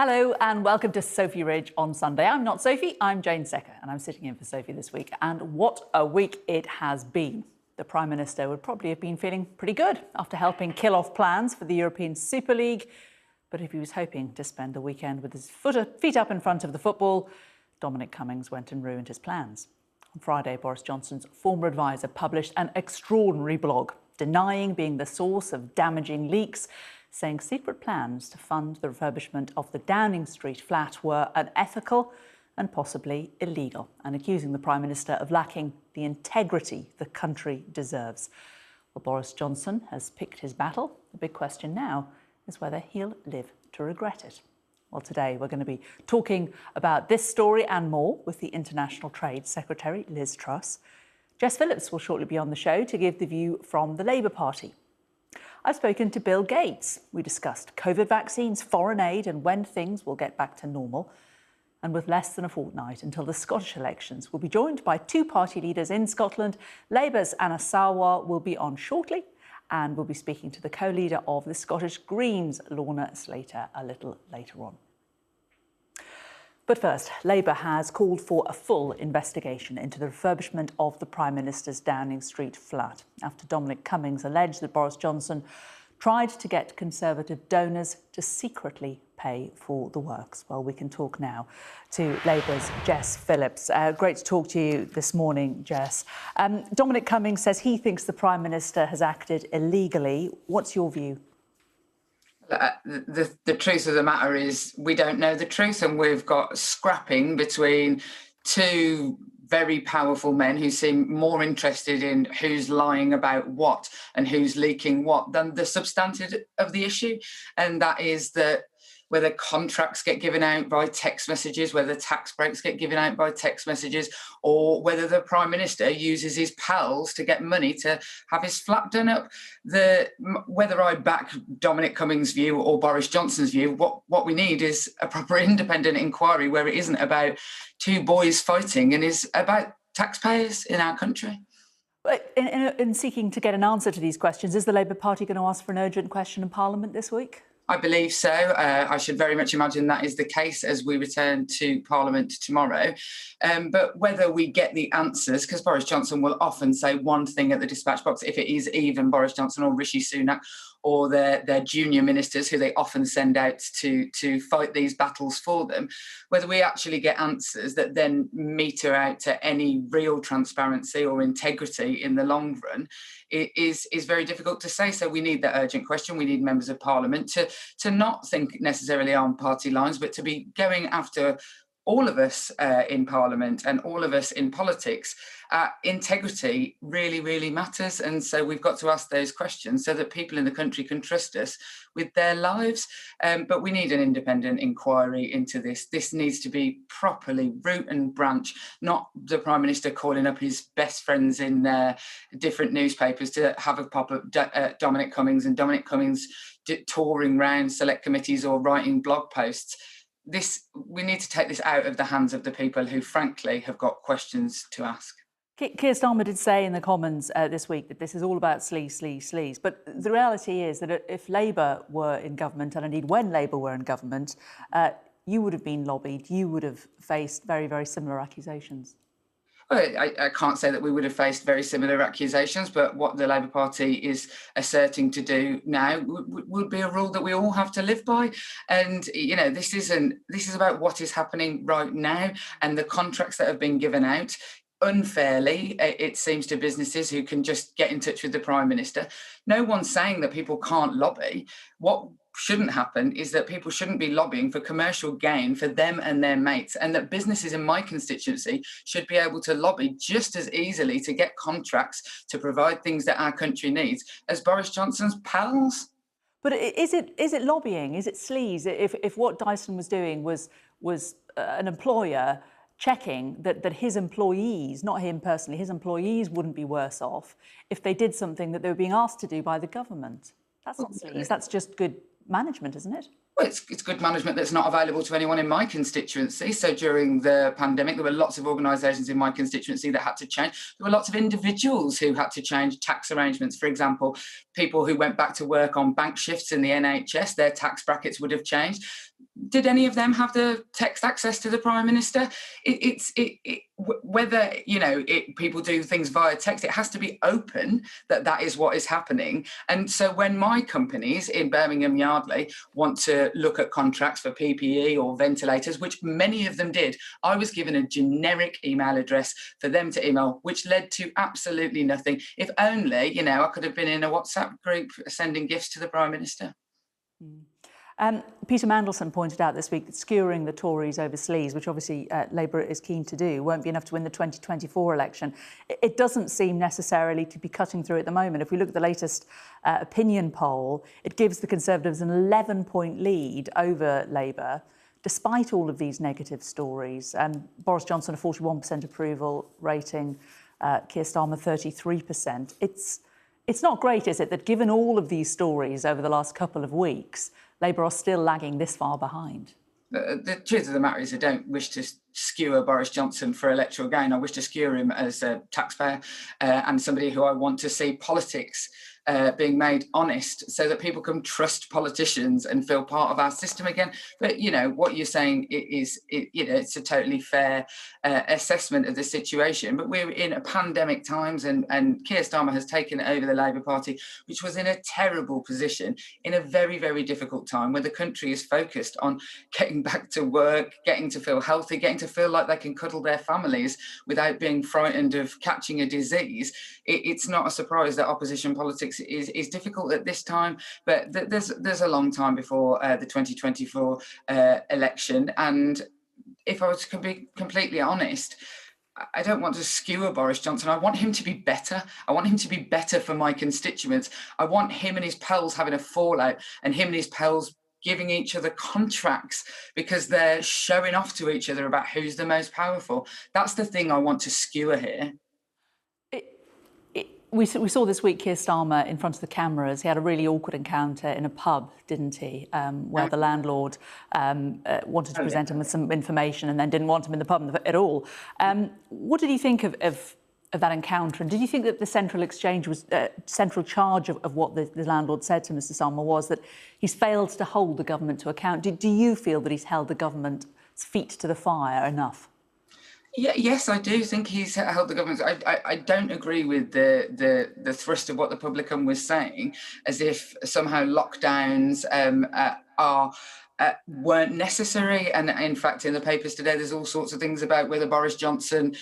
Hello and welcome to Sophy Ridge on Sunday. I'm not Sophy, I'm Jayne Secker and I'm sitting in for Sophy this week. And what a week it has been. The Prime Minister would probably have been feeling pretty good after helping kill off plans for the European Super League. But if he was hoping to spend the weekend with his feet up in front of the football, Dominic Cummings went and ruined his plans. On Friday, Boris Johnson's former advisor published an extraordinary blog denying being the source of damaging leaks, saying secret plans to fund the refurbishment of the Downing Street flat were unethical and possibly illegal, and accusing the Prime Minister of lacking the integrity the country deserves. Well, Boris Johnson has picked his battle. The big question now is whether he'll live to regret it. Well, today we're going to be talking about this story and more with the International Trade Secretary, Liz Truss. Jess Phillips will shortly be on the show to give the view from the Labour Party. I've spoken to Bill Gates. We discussed COVID vaccines, foreign aid and when things will get back to normal. And with less than a fortnight until the Scottish elections, we'll be joined by two party leaders in Scotland. Labour's Anas Sarwar will be on shortly, and we'll be speaking to the co-leader of the Scottish Greens, Lorna Slater, a little later on. But first, Labour has called for a full investigation into the refurbishment of the Prime Minister's Downing Street flat after Dominic Cummings alleged that Boris Johnson tried to get Conservative donors to secretly pay for the works. Well, we can talk now to Labour's Jess Phillips. Great to talk to you this morning, Jess. Dominic Cummings says he thinks the Prime Minister has acted illegally. What's your view? The truth of the matter is we don't know the truth, and we've got scrapping between two very powerful men who seem more interested in who's lying about what and who's leaking what than the substantive of the issue. And that is that whether contracts get given out by text messages, whether tax breaks get given out by text messages, or whether the Prime Minister uses his pals to get money to have his flat done up. Whether I back Dominic Cummings' view or Boris Johnson's view, what we need is a proper independent inquiry where it isn't about two boys fighting and is about taxpayers in our country. In seeking to get an answer to these questions, is the Labour Party going to ask for an urgent question in Parliament this week? I believe so. I should very much imagine that is the case as we return to Parliament tomorrow. But whether we get the answers, because Boris Johnson will often say one thing at the dispatch box, if it is even Boris Johnson or Rishi Sunak or their junior ministers who they often send out to fight these battles for them, whether we actually get answers that then meter out to any real transparency or integrity in the long run is very difficult to say. So we need that urgent question. We need members of Parliament to not think necessarily on party lines, but to be going after all of us in Parliament and all of us in politics. Integrity really, really matters. And so we've got to ask those questions so that people in the country can trust us with their lives. But we need an independent inquiry into this. This needs to be properly root and branch, not the Prime Minister calling up his best friends in different newspapers to have a pop at Dominic Cummings and Dominic Cummings touring round select committees or writing blog posts. We need to take this out of the hands of the people who, frankly, have got questions to ask. Keir Starmer did say in the Commons this week that this is all about sleaze. But the reality is that if Labour were in government, and indeed when Labour were in government, you would have been lobbied, you would have faced very, very similar accusations. Well, I can't say that we would have faced very similar accusations, but what the Labour Party is asserting to do now would be a rule that we all have to live by. And, you know, this is about what is happening right now and the contracts that have been given out unfairly, it seems, to businesses who can just get in touch with the Prime Minister. No one's saying that people can't lobby. What shouldn't happen is that people shouldn't be lobbying for commercial gain for them and their mates, and that businesses in my constituency should be able to lobby just as easily to get contracts to provide things that our country needs as Boris Johnson's pals. But is it lobbying? Is it sleaze? If what Dyson was doing was an employer checking that his employees, not him personally, his employees wouldn't be worse off if they did something that they were being asked to do by the government? That's not sleaze, that's just good management, isn't it? Well, it's good management that's not available to anyone in my constituency. So during the pandemic, there were lots of organisations in my constituency that had to change. There were lots of individuals who had to change tax arrangements. For example, people who went back to work on bank shifts in the NHS, their tax brackets would have changed. Did any of them have the text access to the Prime Minister? Whether people do things via text, it has to be open that is what is happening. And so when my companies in Birmingham Yardley want to look at contracts for PPE or ventilators, which many of them did, I was given a generic email address for them to email, which led to absolutely nothing. If only, I could have been in a WhatsApp group sending gifts to the Prime Minister. Peter Mandelson pointed out this week that skewering the Tories over sleaze, which obviously Labour is keen to do, won't be enough to win the 2024 election. It doesn't seem necessarily to be cutting through at the moment. If we look at the latest opinion poll, it gives the Conservatives an 11-point lead over Labour, despite all of these negative stories. Boris Johnson, a 41% approval rating, Keir Starmer, 33%. It's not great, is it, that given all of these stories over the last couple of weeks, Labour are still lagging this far behind? The truth of the matter is I don't wish to skewer Boris Johnson for electoral gain. I wish to skewer him as a taxpayer and somebody who I want to see politics being made honest so that people can trust politicians and feel part of our system again. But, what you're saying is, it's a totally fair assessment of the situation. But we're in a pandemic times and Keir Starmer has taken over the Labour Party, which was in a terrible position in a very, very difficult time where the country is focused on getting back to work, getting to feel healthy, getting to feel like they can cuddle their families without being frightened of catching a disease. It's not a surprise that opposition politics is difficult at this time, but there's a long time before the 2024 election. And if I was to be completely honest, I don't want to skewer Boris Johnson. I want him to be better. I want him to be better for my constituents. I want him and his pals having a fallout and him and his pals giving each other contracts because they're showing off to each other about who's the most powerful. That's the thing I want to skewer here. We saw this week Keir Starmer in front of the cameras. He had a really awkward encounter in a pub, didn't he? Where the landlord wanted to present him with some information and then didn't want him in the pub at all. What did you think of that encounter? And did you think that the central exchange was central charge of what the landlord said to Mr. Starmer was that he's failed to hold the government to account? Do you feel that he's held the government's feet to the fire enough? Yeah, yes, I do think he's held the government. I don't agree with the thrust of what the Publican was saying, as if somehow lockdowns weren't necessary. And in fact, in the papers today, there's all sorts of things about whether Boris Johnson,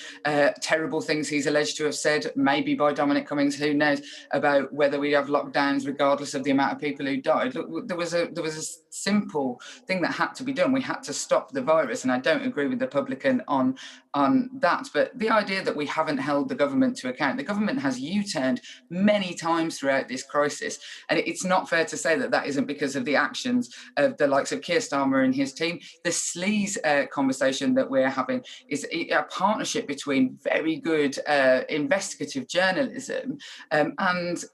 terrible things he's alleged to have said, maybe by Dominic Cummings, who knows, about whether we have lockdowns regardless of the amount of people who died. Look, there was a simple thing that had to be done. We had to stop the virus, and I don't agree with the Publican on that. But the idea that we haven't held the government to account, the government has U-turned many times throughout this crisis, and it's not fair to say that isn't because of the actions of the likes of Keir Starmer and his team. The sleaze conversation that we're having is a partnership between very good investigative journalism and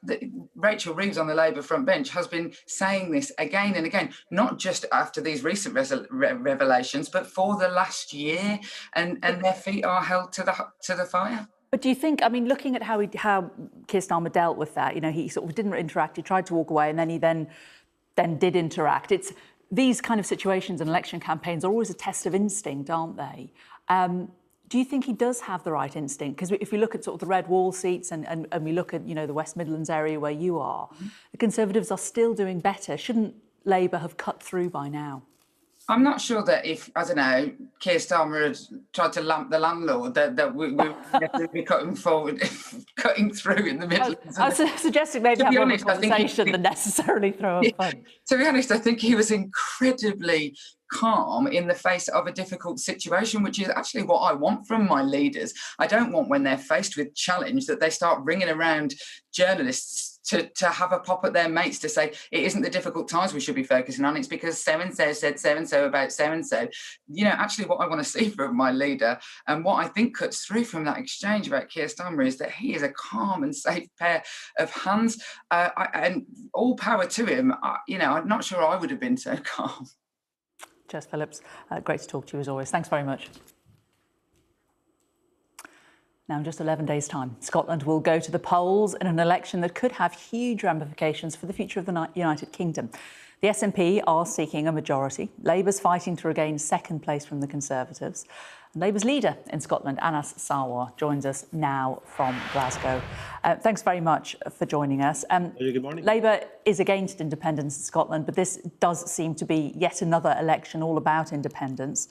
Rachel Reeves on the Labour front bench has been saying this again and again, not just after these recent revelations, but for the last year, and their feet are held to the fire. But do you think, looking at how Keir Starmer dealt with that, he sort of didn't interact, he tried to walk away, and then he then did interact. It's these kind of situations and election campaigns are always a test of instinct, aren't they? Do you think he does have the right instinct? Because if we look at sort of the red wall seats and we look at, the West Midlands area where you are, the Conservatives are still doing better. Shouldn't Labour have cut through by now? I'm not sure that if, I don't know, Keir Starmer had tried to lamp the landlord, that we would be cutting through in the Midlands. I was suggesting maybe have a conversation than necessarily throw a punch. To be honest, I think he was incredibly calm in the face of a difficult situation, which is actually what I want from my leaders. I don't want, when they're faced with challenge, that they start ringing around journalists to have a pop at their mates to say it isn't the difficult times we should be focusing on, it's because so-and-so said so-and-so about so-and-so. Actually what I want to see from my leader, and what I think cuts through from that exchange about Keir Starmer, is that he is a calm and safe pair of hands, and all power to him. I'm not sure I would have been so calm. Jess Phillips, great to talk to you as always. Thanks very much. Now, in just 11 days' time, Scotland will go to the polls in an election that could have huge ramifications for the future of the United Kingdom. The SNP are seeking a majority. Labour's fighting to regain second place from the Conservatives. And Labour's leader in Scotland, Anas Sarwar, joins us now from Glasgow. Thanks very much for joining us. Good morning. Labour is against independence in Scotland, but this does seem to be yet another election all about independence.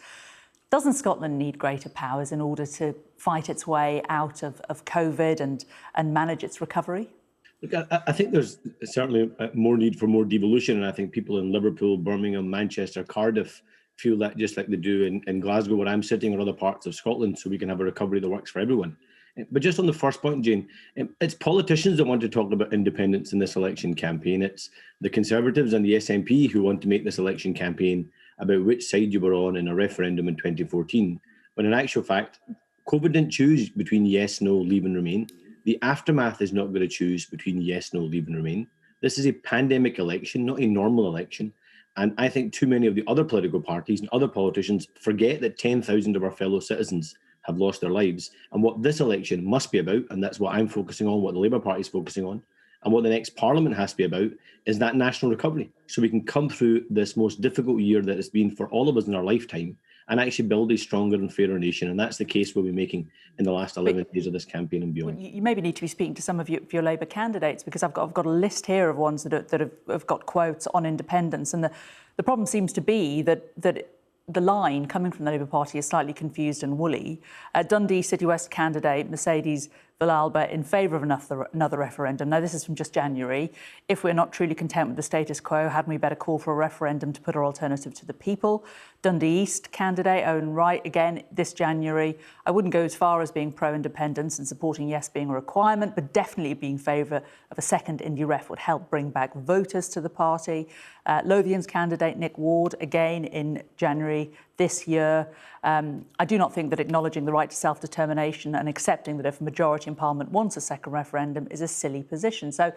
Doesn't Scotland need greater powers in order to fight its way out of COVID and manage its recovery? Look, I think there's certainly more need for more devolution, and I think people in Liverpool, Birmingham, Manchester, Cardiff feel that just like they do in Glasgow, where I'm sitting, or other parts of Scotland, so we can have a recovery that works for everyone. But just on the first point, Jane, it's politicians that want to talk about independence in this election campaign. It's the Conservatives and the SNP who want to make this election campaign about which side you were on in a referendum in 2014, when in actual fact, COVID didn't choose between yes, no, leave and remain. The aftermath is not going to choose between yes, no, leave and remain. This is a pandemic election, not a normal election. And I think too many of the other political parties and other politicians forget that 10,000 of our fellow citizens have lost their lives. And what this election must be about, and that's what I'm focusing on, what the Labour Party is focusing on, and what the next Parliament has to be about, is that national recovery. So we can come through this most difficult year that it's been for all of us in our lifetime and actually build a stronger and fairer nation. And that's the case we'll be making in the last 11 days of this campaign and beyond. Well, you maybe need to be speaking to some of your Labour candidates, because I've got a list here of ones that have got quotes on independence. And the problem seems to be that the line coming from the Labour Party is slightly confused and woolly. Dundee City West candidate Mercedes Villalba in favour of another referendum. Now, this is from just January. If we're not truly content with the status quo, hadn't we better call for a referendum to put our alternative to the people? Dundee East candidate Owen Wright, again, this January. I wouldn't go as far as being pro-independence and supporting yes being a requirement, but definitely being in favour of a second Indie ref would help bring back voters to the party. Lothian's candidate Nick Ward, again in January this year. I do not think that acknowledging the right to self-determination and accepting that if a majority in Parliament wants a second referendum is a silly position. So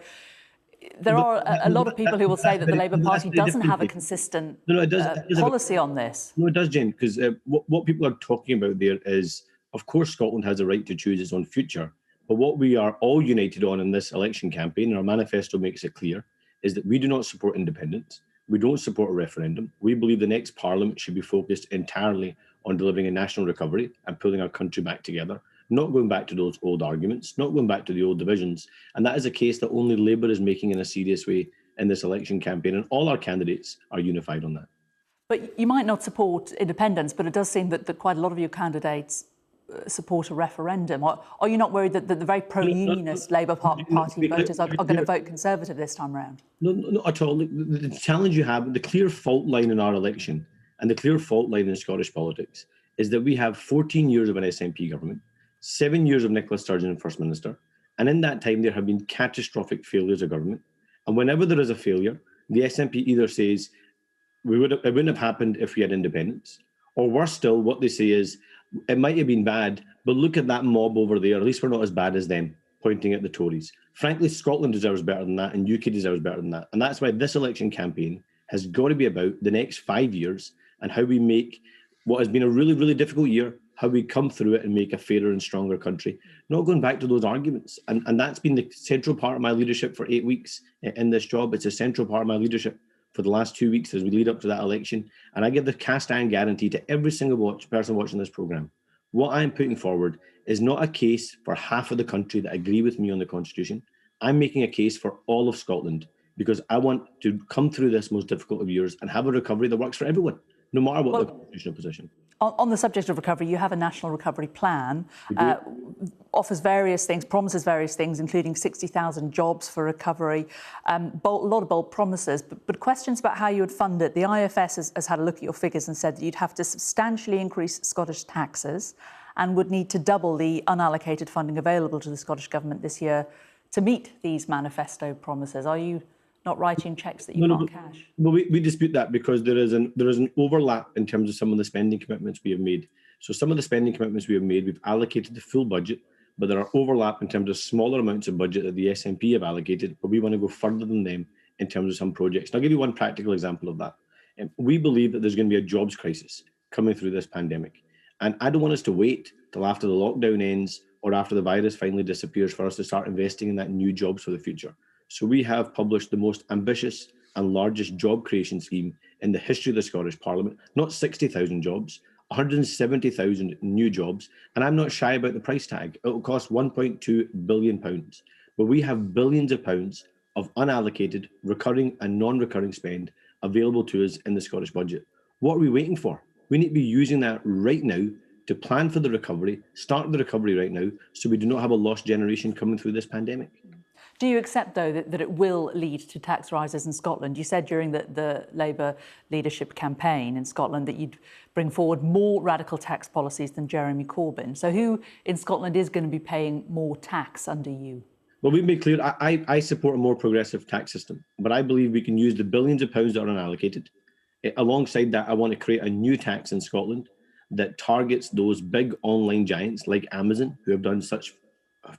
there are a lot of people who will say that the Labour Party doesn't have a consistent policy on this. No, it does, Jane, because what people are talking about there is, of course, Scotland has a right to choose its own future. But what we are all united on in this election campaign, and our manifesto makes it clear, is that we do not support independence. We don't support a referendum. We believe the next Parliament should be focused entirely on delivering a national recovery and pulling our country back together, not going back to those old arguments, not going back to the old divisions. And that is a case that only Labour is making in a serious way in this election campaign. And all our candidates are unified on that. But you might not support independence, but it does seem that quite a lot of your candidates support a referendum. Are you not worried that the very pro-unionist Labour Party voters are going to vote Conservative this time round? No, not at all. The challenge you have, the clear fault line in our election and the clear fault line in Scottish politics is that we have 14 years of an SNP government, 7 years of Nicola Sturgeon as First Minister, and in that time there have been catastrophic failures of government. And whenever there is a failure, the SNP either says it wouldn't have happened if we had independence, or worse still, what they say is it might have been bad, but look at that mob over there. At least we're not as bad as them, pointing at the Tories. Frankly, Scotland deserves better than that, and UK deserves better than that. And that's why this election campaign has got to be about the next 5 years and how we make what has been a really, really difficult year, how we come through it and make a fairer and stronger country. Not going back to those arguments. And that's been the central part of my leadership for 8 weeks in this job. It's a central part of my leadership for the last 2 weeks as we lead up to that election. And I give the cast iron guarantee to every single person watching this programme. What I'm putting forward is not a case for half of the country that agree with me on the Constitution. I'm making a case for all of Scotland because I want to come through this most difficult of years and have a recovery that works for everyone, no matter what the constitutional position. On the subject of recovery, you have a national recovery plan, offers various things, promises various things, including 60,000 jobs for recovery, a lot of bold promises, but questions about how you would fund it. The IFS has had a look at your figures and said that you'd have to substantially increase Scottish taxes and would need to double the unallocated funding available to the Scottish Government this year to meet these manifesto promises? Are you not writing checks that you can't cash? Well, we dispute that because there is an overlap in terms of some of the spending commitments we have made. So some of the spending commitments we have made, we've allocated the full budget, but there are overlap in terms of smaller amounts of budget that the SNP have allocated, but we want to go further than them in terms of some projects. And I'll give you one practical example of that. We believe that there's going to be a jobs crisis coming through this pandemic. And I don't want us to wait till after the lockdown ends or after the virus finally disappears for us to start investing in that new jobs for the future. So we have published the most ambitious and largest job creation scheme in the history of the Scottish Parliament, not 60,000 jobs, 170,000 new jobs. And I'm not shy about the price tag. It will cost £1.2 billion. But we have billions of pounds of unallocated, recurring and non-recurring spend available to us in the Scottish budget. What are we waiting for? We need to be using that right now to plan for the recovery, start the recovery right now, so we do not have a lost generation coming through this pandemic. Do you accept, though, that it will lead to tax rises in Scotland? You said during the Labour leadership campaign in Scotland that you'd bring forward more radical tax policies than Jeremy Corbyn. So who in Scotland is going to be paying more tax under you? Well, we've made clear, I support a more progressive tax system, but I believe we can use the billions of pounds that are unallocated. Alongside that, I want to create a new tax in Scotland that targets those big online giants like Amazon, who have done such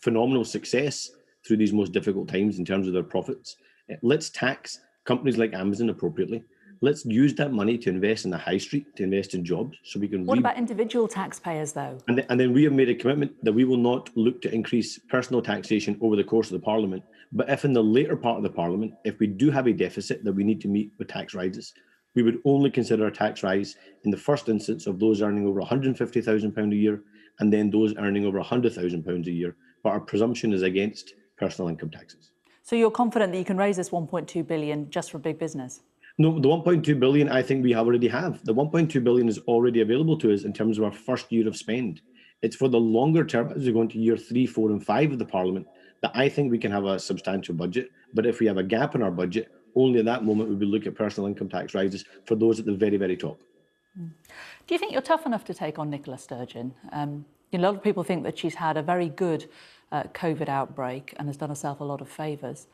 phenomenal success through these most difficult times in terms of their profits. Let's tax companies like Amazon appropriately. Let's use that money to invest in the high street, to invest in jobs, so we can... What about individual taxpayers, though? And then we have made a commitment that we will not look to increase personal taxation over the course of the Parliament. But if in the later part of the Parliament, if we do have a deficit that we need to meet with tax rises, we would only consider a tax rise in the first instance of those earning over £150,000 a year, and then those earning over £100,000 a year. But our presumption is against personal income taxes. So you're confident that you can raise this £1.2 billion just for big business? No, the £1.2 billion I think we already have. The £1.2 billion is already available to us in terms of our first year of spend. It's for the longer term, as we go into year 3, 4 and 5 of the Parliament, that I think we can have a substantial budget. But if we have a gap in our budget, only at that moment would we look at personal income tax rises for those at the very, very top. Do you think you're tough enough to take on Nicola Sturgeon? A lot of people think that she's had a very good COVID outbreak and has done herself a lot of favours.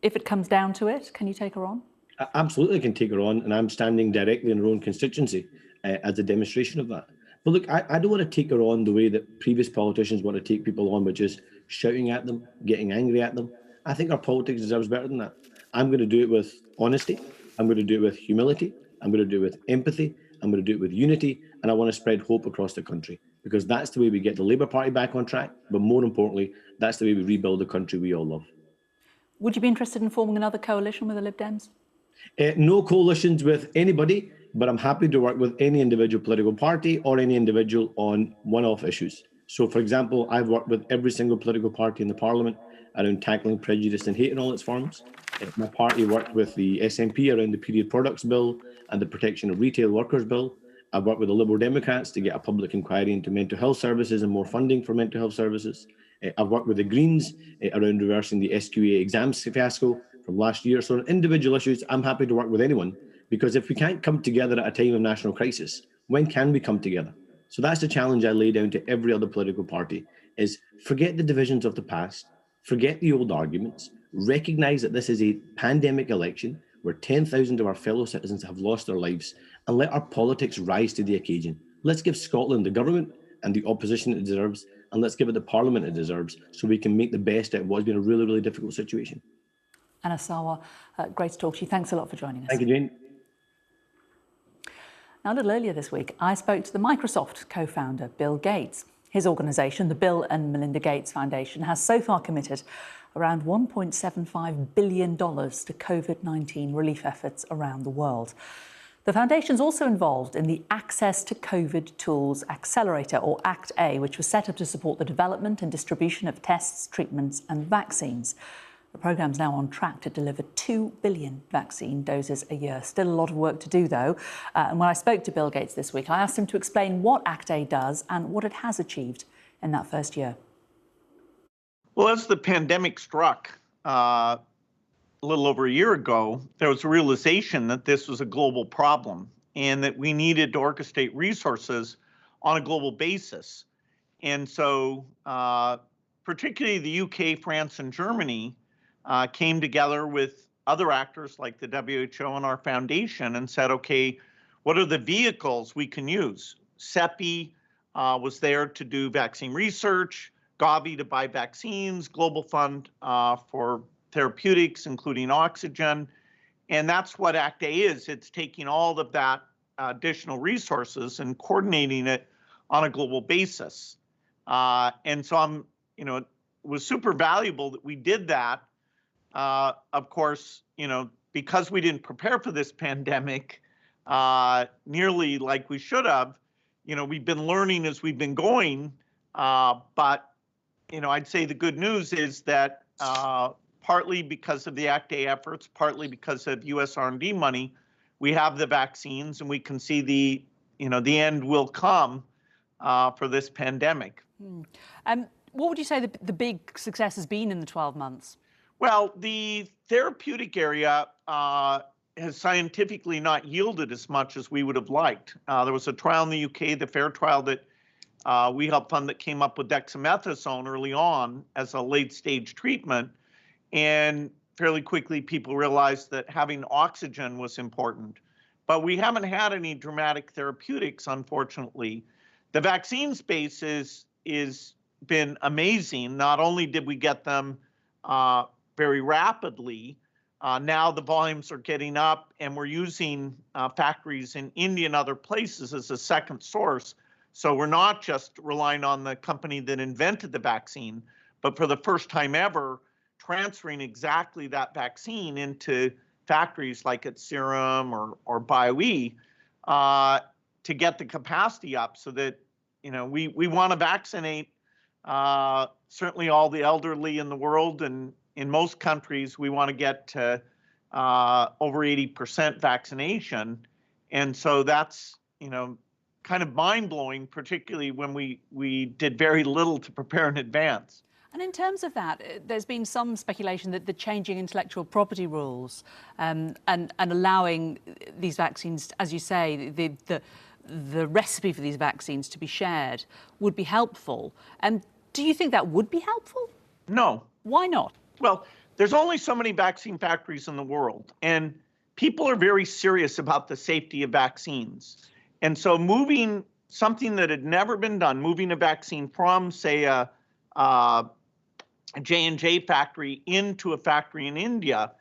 If it comes down to it, can you take her on? Absolutely, I can take her on, and I'm standing directly in her own constituency as a demonstration of that. But look, I don't want to take her on the way that previous politicians want to take people on, which is shouting at them, getting angry at them. I think our politics deserves better than that. I'm going to do it with honesty. I'm going to do it with humility. I'm going to do it with empathy. I'm going to do it with unity. And I want to spread hope across the country, because that's the way we get the Labour Party back on track. But more importantly, that's the way we rebuild the country we all love. Would you be interested in forming another coalition with the Lib Dems? No coalitions with anybody, but I'm happy to work with any individual political party or any individual on one-off issues. So, for example, I've worked with every single political party in the Parliament around tackling prejudice and hate in all its forms. My party worked with the SNP around the Period Products Bill and the Protection of Retail Workers Bill. I've worked with the Liberal Democrats to get a public inquiry into mental health services and more funding for mental health services. I've worked with the Greens around reversing the SQA exams fiasco from last year. So on individual issues, I'm happy to work with anyone, because if we can't come together at a time of national crisis, when can we come together? So that's the challenge I lay down to every other political party, is forget the divisions of the past, forget the old arguments, recognise that this is a pandemic election where 10,000 of our fellow citizens have lost their lives, and let our politics rise to the occasion. Let's give Scotland the government and the opposition it deserves, and let's give it the Parliament it deserves, so we can make the best out of what's been a really, really difficult situation. Anas Sarwar, great to talk to you. Thanks a lot for joining us. Thank you, Jayne. Now, a little earlier this week, I spoke to the Microsoft co-founder, Bill Gates. His organisation, the Bill and Melinda Gates Foundation, has so far committed around $1.75 billion to COVID-19 relief efforts around the world. The foundation's also involved in the Access to COVID Tools Accelerator, or ACT-A, which was set up to support the development and distribution of tests, treatments and vaccines. The programme's now on track to deliver 2 billion vaccine doses a year. Still a lot of work to do, though. And when I spoke to Bill Gates this week, I asked him to explain what ACT-A does and what it has achieved in that first year. Well, as the pandemic struck a little over a year ago, there was a realization that this was a global problem and that we needed to orchestrate resources on a global basis. And so particularly the UK, France, and Germany, came together with other actors like the WHO and our foundation and said, okay, what are the vehicles we can use? CEPI was there to do vaccine research, Gavi to buy vaccines, Global Fund for therapeutics, including oxygen. And that's what ACT-A is. It's taking all of that additional resources and coordinating it on a global basis. And so it was super valuable that we did that. Of course, because we didn't prepare for this pandemic nearly like we should have, we've been learning as we've been going. But I'd say the good news is that partly because of the ACT-A efforts, partly because of U.S. R&D money, we have the vaccines, and we can see the end will come for this pandemic. What would you say the big success has been in the 12 months? Well, the therapeutic area has scientifically not yielded as much as we would have liked. There was a trial in the UK, the FAIR trial, that we helped fund, that came up with dexamethasone early on as a late-stage treatment. And fairly quickly, people realized that having oxygen was important. But we haven't had any dramatic therapeutics, unfortunately. The vaccine space is been amazing. Not only did we get them very rapidly, now the volumes are getting up, and we're using factories in India and other places as a second source. So we're not just relying on the company that invented the vaccine, but for the first time ever, transferring exactly that vaccine into factories like at Serum or BioE to get the capacity up so that, we want to vaccinate certainly all the elderly in the world. And in most countries, we want to get to over 80% vaccination. And so that's, kind of mind-blowing, particularly when we did very little to prepare in advance. And in terms of that, there's been some speculation that the changing intellectual property rules and allowing these vaccines, as you say, the recipe for these vaccines to be shared would be helpful. Do you think that would be helpful? No. Why not? Well, there's only so many vaccine factories in the world, and people are very serious about the safety of vaccines. And so moving something that had never been done, moving a vaccine from, say, a J&J factory into a factory in India,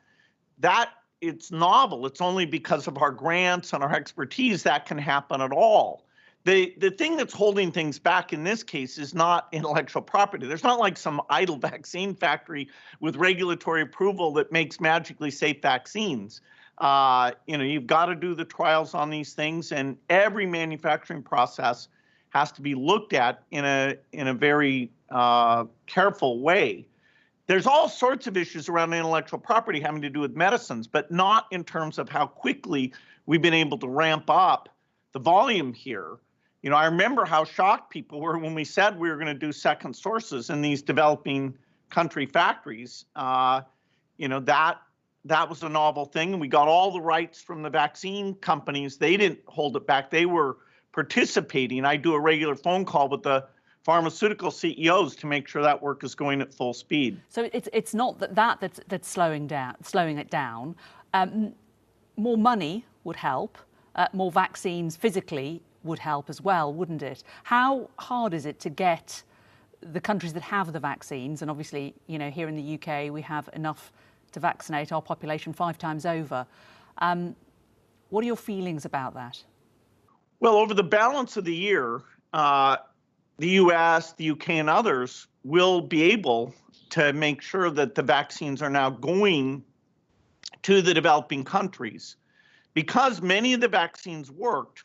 that it's novel. It's only because of our grants and our expertise that can happen at all. The thing that's holding things back in this case is not intellectual property. There's not like some idle vaccine factory with regulatory approval that makes magically safe vaccines. You've got to do the trials on these things, and every manufacturing process has to be looked at in a very careful way. There's all sorts of issues around intellectual property having to do with medicines, but not in terms of how quickly we've been able to ramp up the volume here. I remember how shocked people were when we said we were going to do second sources in these developing country factories. That was a novel thing. And we got all the rights from the vaccine companies. They didn't hold it back. They were participating. I do a regular phone call with the pharmaceutical CEOs to make sure that work is going at full speed. So it's not that's slowing it down. More money would help. More vaccines physically would help as well, wouldn't it? How hard is it to get the countries that have the vaccines? And obviously, here in the UK, we have enough to vaccinate our population 5 times over. What are your feelings about that? Well, over the balance of the year, the US, the UK, and others will be able to make sure that the vaccines are now going to the developing countries. Because many of the vaccines worked,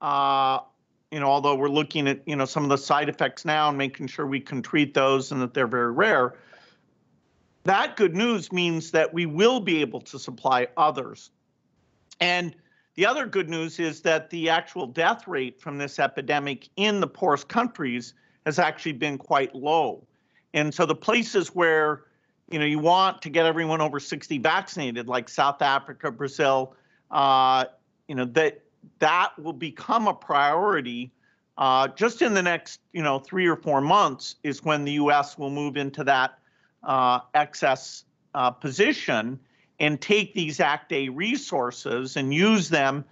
although we're looking at, some of the side effects now and making sure we can treat those and that they're very rare, that good news means that we will be able to supply others. And the other good news is that the actual death rate from this epidemic in the poorest countries has actually been quite low. And so the places where, you want to get everyone over 60 vaccinated, like South Africa, Brazil, that will become a priority just in the next, 3 or 4 months is when the U.S. will move into that excess position and take these Act A resources and use them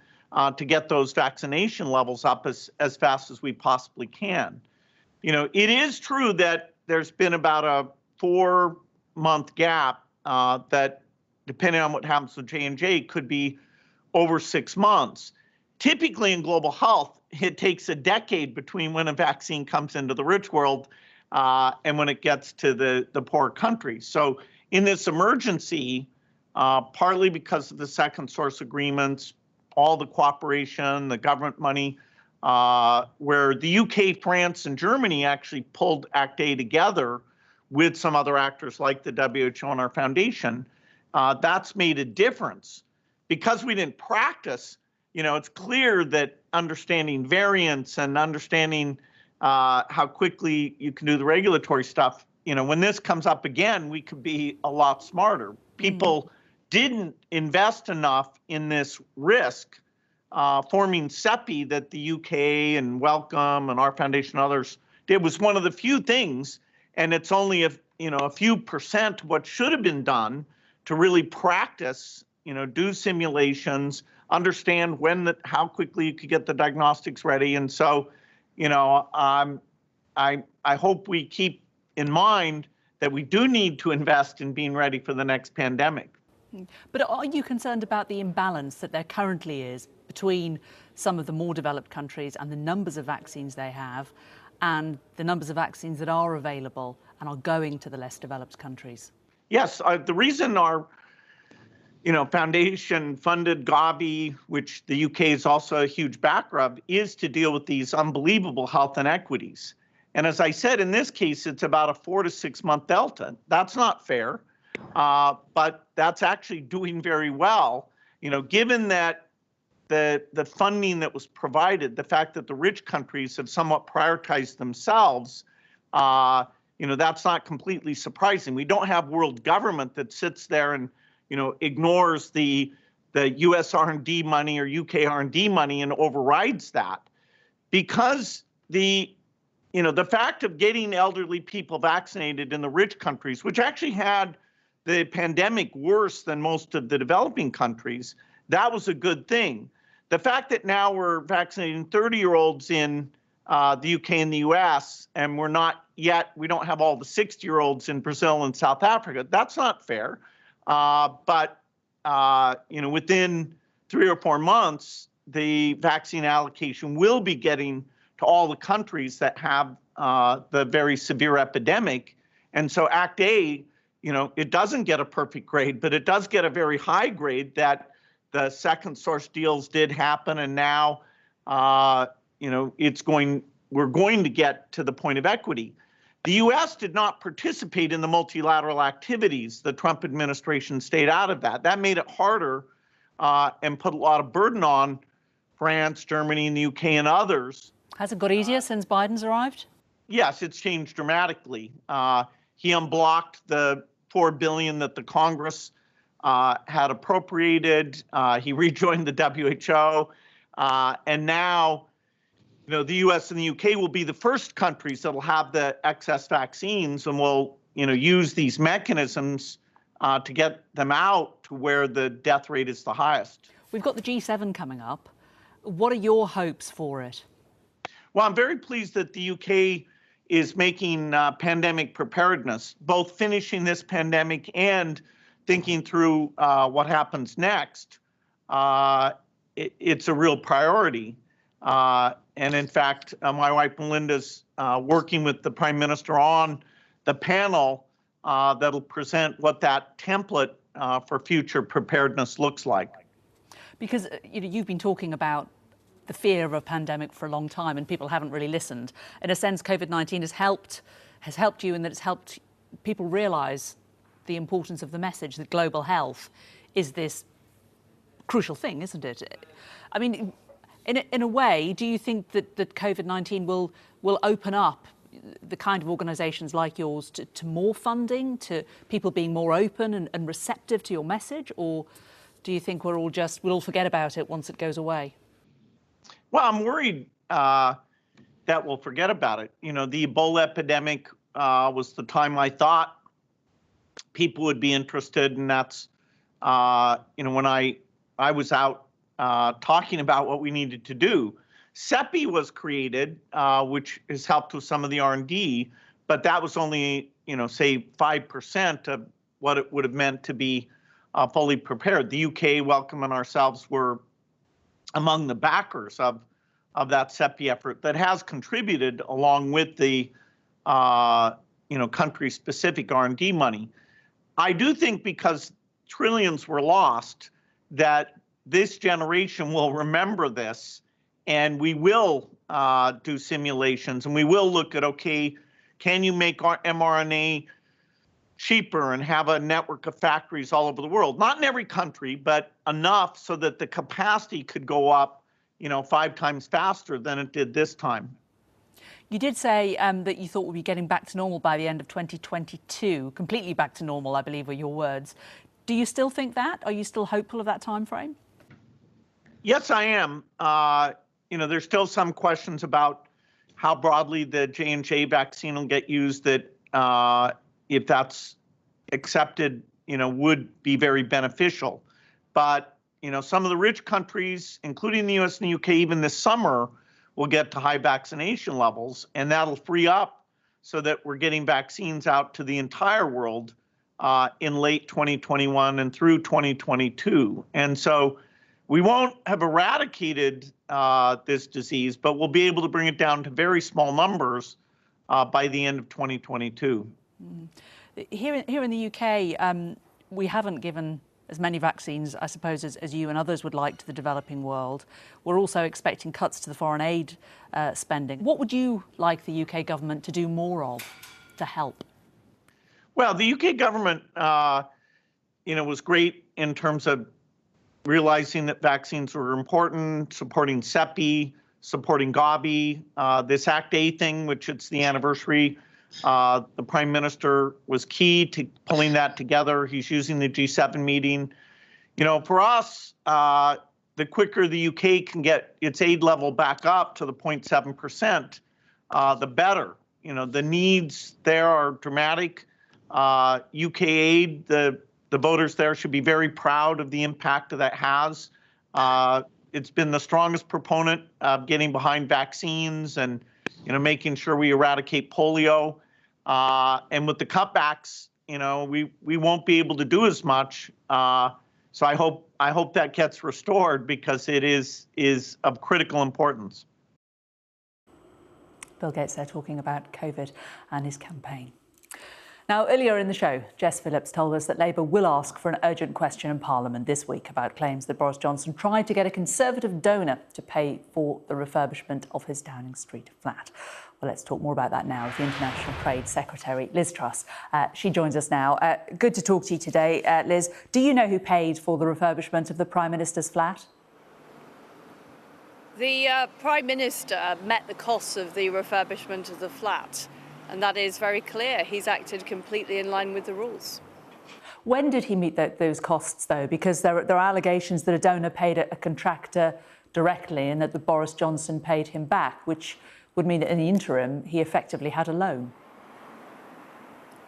to get those vaccination levels up as fast as we possibly can. It is true that there's been about a 4-month gap that, depending on what happens with J&J, could be over 6 months. Typically in global health, it takes a decade between when a vaccine comes into the rich world and when it gets to the poor countries. So in this emergency, partly because of the second source agreements, all the cooperation, the government money, where the UK, France, and Germany actually pulled Act A together with some other actors like the WHO and our foundation, that's made a difference. Because we didn't practice, it's clear that understanding variants and understanding how quickly you can do the regulatory stuff, when this comes up again, we could be a lot smarter. People didn't invest enough in this risk, forming CEPI that the UK and Wellcome and our foundation and others did was one of the few things, and it's only a few percent what should have been done to really practice, do simulations, understand how quickly you could get the diagnostics ready. And so, I hope we keep in mind that we do need to invest in being ready for the next pandemic. But are you concerned about the imbalance that there currently is between some of the more developed countries and the numbers of vaccines they have and the numbers of vaccines that are available and are going to the less developed countries? Yes, the reason our foundation-funded Gavi, which the UK is also a huge backer of, is to deal with these unbelievable health inequities. And as I said, in this case, it's about a 4 to 6 month delta. That's not fair, but that's actually doing very well. Given that the funding that was provided, the fact that the rich countries have somewhat prioritized themselves, that's not completely surprising. We don't have world government that sits there and ignores the U.S. R&D money or UK R&D money and overrides that, because the fact of getting elderly people vaccinated in the rich countries, which actually had the pandemic worse than most of the developing countries, that was a good thing. The fact that now we're vaccinating 30-year-olds in the UK and the US, and we don't have all the 60-year-olds in Brazil and South Africa, that's not fair. But within 3 or 4 months, the vaccine allocation will be getting to all the countries that have the very severe epidemic. And so Act A, it doesn't get a perfect grade, but it does get a very high grade that the second source deals did happen. And now, we're going to get to the point of equity. The U.S. did not participate in the multilateral activities. The Trump administration stayed out of that. That made it harder and put a lot of burden on France, Germany, and the UK and others. Has it got easier since Biden's arrived? Yes, it's changed dramatically. He unblocked the $4 billion that the Congress had appropriated. He rejoined the WHO. And now, the U.S. and the UK will be the first countries that will have the excess vaccines and will, use these mechanisms to get them out to where the death rate is the highest. We've got the G7 coming up. What are your hopes for it? Well, I'm very pleased that the UK is making pandemic preparedness, both finishing this pandemic and thinking through what happens next. It's a real priority. And in fact, my wife Melinda's working with the Prime Minister on the panel that'll present what that template for future preparedness looks like. Because you've been talking about the fear of a pandemic for a long time, and people haven't really listened. In a sense, COVID-19 has helped you in that it's helped people realise the importance of the message that global health is this crucial thing, isn't it? I mean, in a way, do you think that COVID-19 will open up the kind of organisations like yours to more funding, to people being more open and receptive to your message, or do you think we'll all forget about it once it goes away? Well, I'm worried, that we'll forget about it. You know, the Ebola epidemic was the time I thought people would be interested, and that's, you know, when I was out talking about what we needed to do. CEPI was created, which has helped with some of the R&D, but that was only, you know, say 5% of what it would have meant to be fully prepared. The UK, Wellcome, and ourselves were among the backers of that CEPI effort that has contributed along with the, you know, country-specific R&D money. I do think because trillions were lost, that this generation will remember this, and we will do simulations, and we will look at, okay, can you make our mRNA cheaper and have a network of factories all over the world? Not in every country, but enough so that the capacity could go up, you know, 5 times faster than it did this time. You did say that you thought we'd be getting back to normal by the end of 2022, completely back to normal, I believe were your words. Do you still think that? Are you still hopeful of that time frame? Yes, I am. You know, there's still some questions about how broadly the J&J vaccine will get used, that if that's accepted, you know, would be very beneficial. But, you know, some of the rich countries, including the US and the UK, even this summer, will get to high vaccination levels, and that'll free up so that we're getting vaccines out to the entire world in late 2021 and through 2022. And so we won't have eradicated this disease, but we'll be able to bring it down to very small numbers by the end of 2022. Here in the UK, we haven't given as many vaccines, I suppose, as you and others would like to the developing world. We're also expecting cuts to the foreign aid spending. What would you like the UK government to do more of to help? Well, the UK government, you know, was great in terms of realizing that vaccines were important, supporting CEPI, supporting Gavi, this Act A thing, which it's the anniversary. The Prime Minister was key to pulling that together. He's using the G7 meeting. You know, for us, the quicker the UK can get its aid level back up to the 0.7%, the better. You know, the needs there are dramatic. UK aid, the voters there should be very proud of the impact that has. It's been the strongest proponent of getting behind vaccines and, you know, making sure we eradicate polio. And with the cutbacks, you know, we won't be able to do as much. So I hope that gets restored, because it is of critical importance. Bill Gates there talking about COVID and his campaign. Now, earlier in the show, Jess Phillips told us that Labour will ask for an urgent question in Parliament this week about claims that Boris Johnson tried to get a Conservative donor to pay for the refurbishment of his Downing Street flat. Well, let's talk more about that now with the International Trade Secretary, Liz Truss. She joins us now. Good to talk to you today, Liz. Do you know who paid for the refurbishment of the Prime Minister's flat? The Prime Minister met the costs of the refurbishment of the flat, and that is very clear. He's acted completely in line with the rules. When did he meet those costs, though? Because there are allegations that a donor paid a contractor directly and that Boris Johnson paid him back, which would mean that in the interim, he effectively had a loan.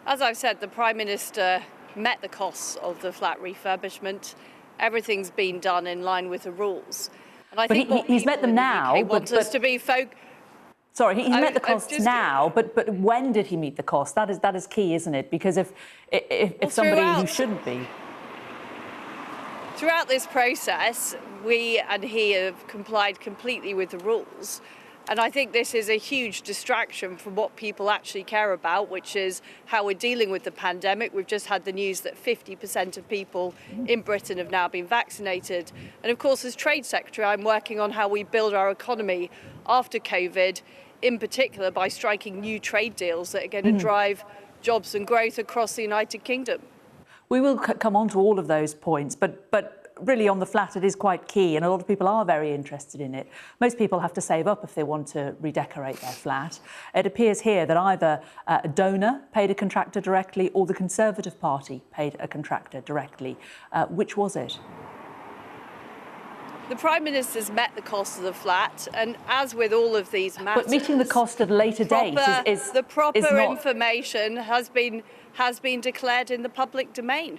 As I've said, the Prime Minister met the costs of the flat refurbishment. Everything's been done in line with the rules. And I think he's met them now. Want us to be Sorry, he's met the costs now, but when did he meet the cost? That is key, isn't it? Because if somebody who shouldn't be. Throughout this process, we and he have complied completely with the rules. And I think this is a huge distraction from what people actually care about, which is how we're dealing with the pandemic. We've just had the news that 50% of people in Britain have now been vaccinated. And of course, as Trade Secretary, I'm working on how we build our economy after COVID, in particular by striking new trade deals that are going to drive jobs and growth across the United Kingdom. We will come on to all of those points, but really on the flat, it is quite key, and a lot of people are very interested in it. Most people have to save up if they want to redecorate their flat. It appears here that either a donor paid a contractor directly or the Conservative Party paid a contractor directly. Which was it? The Prime Minister's met the cost of the flat, and as with all of these matters... But meeting the cost at a later date is the proper not... information has been declared in the public domain.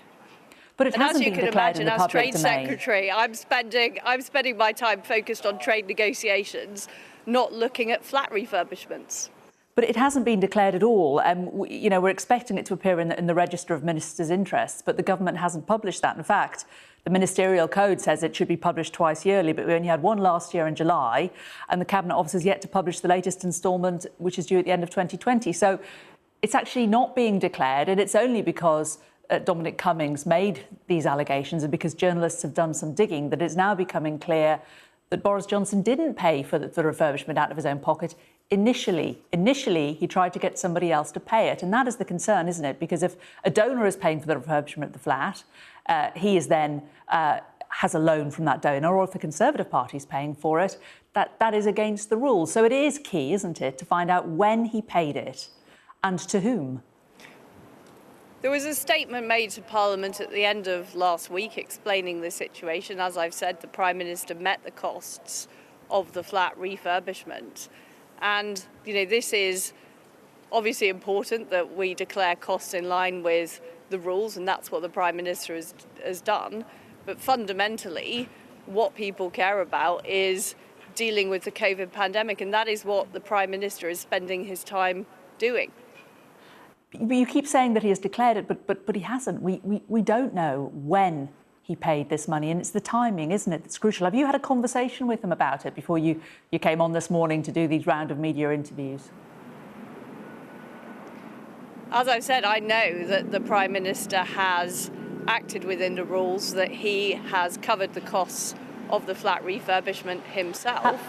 But it hasn't been declared in the public domain. As Trade Secretary, I'm spending my time focused on trade negotiations, not looking at flat refurbishments. But it hasn't been declared at all. We're expecting it to appear in the Register of Ministers' Interests, but the government hasn't published that. In fact, the Ministerial Code says it should be published twice yearly, but we only had one last year in July, and the Cabinet Office has yet to publish the latest instalment, which is due at the end of 2020. So it's actually not being declared, and it's only because Dominic Cummings made these allegations and because journalists have done some digging that it's now becoming clear that Boris Johnson didn't pay for the refurbishment out of his own pocket. Initially, he tried to get somebody else to pay it. And that is the concern, isn't it? Because if a donor is paying for the refurbishment of the flat, he is then has a loan from that donor, or if the Conservative Party is paying for it, that is against the rules. So it is key, isn't it, to find out when he paid it and to whom. There was a statement made to Parliament at the end of last week explaining the situation. As I've said, the Prime Minister met the costs of the flat refurbishment. And, this is obviously important that we declare costs in line with the rules, and that's what the Prime Minister has done. But fundamentally, what people care about is dealing with the COVID pandemic, and that is what the Prime Minister is spending his time doing. But you keep saying that he has declared it, but he hasn't. We don't know when he paid this money, and it's the timing, isn't it, that's crucial. Have you had a conversation with him about it before you came on this morning to do these round of media interviews? As I've said, I know that the Prime Minister has acted within the rules, that he has covered the costs of the flat refurbishment himself.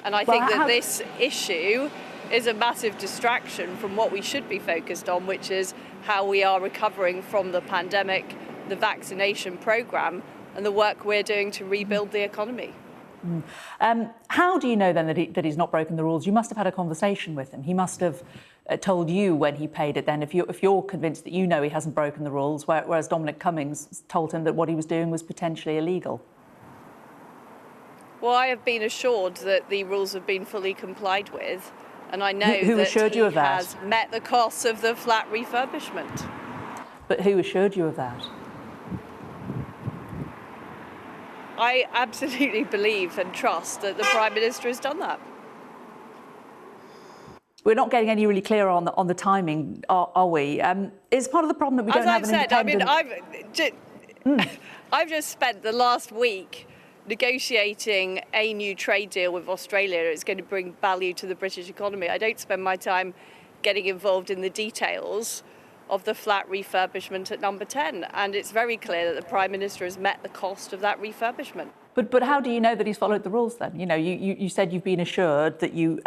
And I think that this issue is a massive distraction from what we should be focused on, which is how we are recovering from the pandemic, the vaccination programme, and the work we're doing to rebuild the economy. How do you know then that he's not broken the rules? You must have had a conversation with him. He must have told you when he paid it then, if you're convinced that you know he hasn't broken the rules, whereas Dominic Cummings told him that what he was doing was potentially illegal. Well, I have been assured that the rules have been fully complied with, and I know who that assured you of that? Has met the costs of the flat refurbishment. But who assured you of that? I absolutely believe and trust that the Prime Minister has done that. We're not getting any really clear on the timing, are we? Is part of the problem that we don't have an independent... I've just spent the last week negotiating a new trade deal with Australia. It's going to bring value to the British economy. I don't spend my time getting involved in the details of the flat refurbishment at Number 10, and it's very clear that the Prime Minister has met the cost of that refurbishment. But how do you know that he's followed the rules then? You said you've been assured that you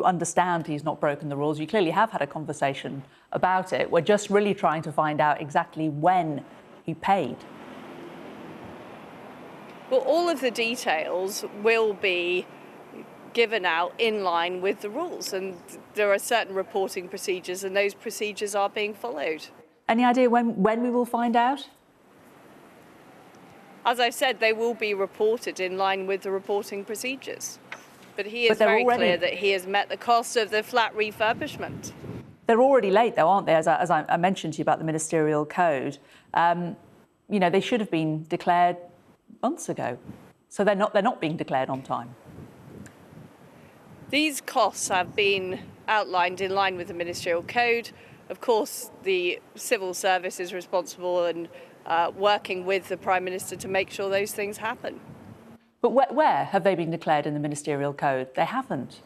understand he's not broken the rules. You clearly have had a conversation about it. We're just really trying to find out exactly when he paid. Well, all of the details will be given out in line with the rules, and there are certain reporting procedures, and those procedures are being followed. Any idea when we will find out? As I've said, they will be reported in line with the reporting procedures. But he is very clear that he has met the cost of the flat refurbishment. They're already late, though, aren't they? As I mentioned to you about the Ministerial Code, they should have been declared months ago. So they're not being declared on time. These costs have been outlined in line with the Ministerial Code. Of course, the civil service is responsible and working with the Prime Minister to make sure those things happen. But where have they been declared in the Ministerial Code? They haven't.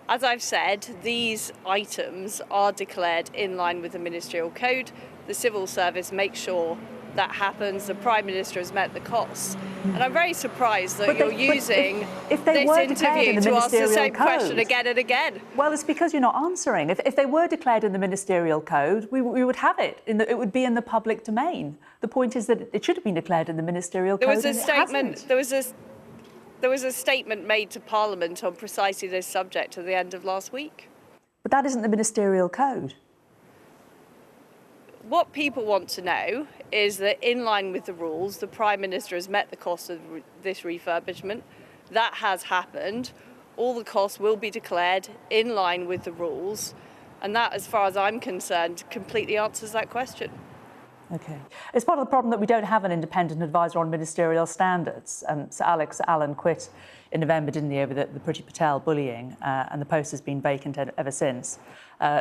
As I've said, these items are declared in line with the Ministerial Code. The civil service makes sure that happens. The Prime Minister has met the costs. And I'm very surprised that you're using if this interview to ask the same question again and again. Well, it's because you're not answering. If they were declared in the Ministerial Code, we would have it. It would be in the public domain. The point is that it should have been declared in the Ministerial Code. There was a statement made to Parliament on precisely this subject at the end of last week. But that isn't the Ministerial Code. What people want to know is that in line with the rules, the Prime Minister has met the cost of this refurbishment. That has happened. All the costs will be declared in line with the rules. And that, as far as I'm concerned, completely answers that question. OK. It's part of the problem that we don't have an independent advisor on ministerial standards. Sir Alex Allen quit in November, didn't he, over the Priti Patel bullying, and the post has been vacant ever since.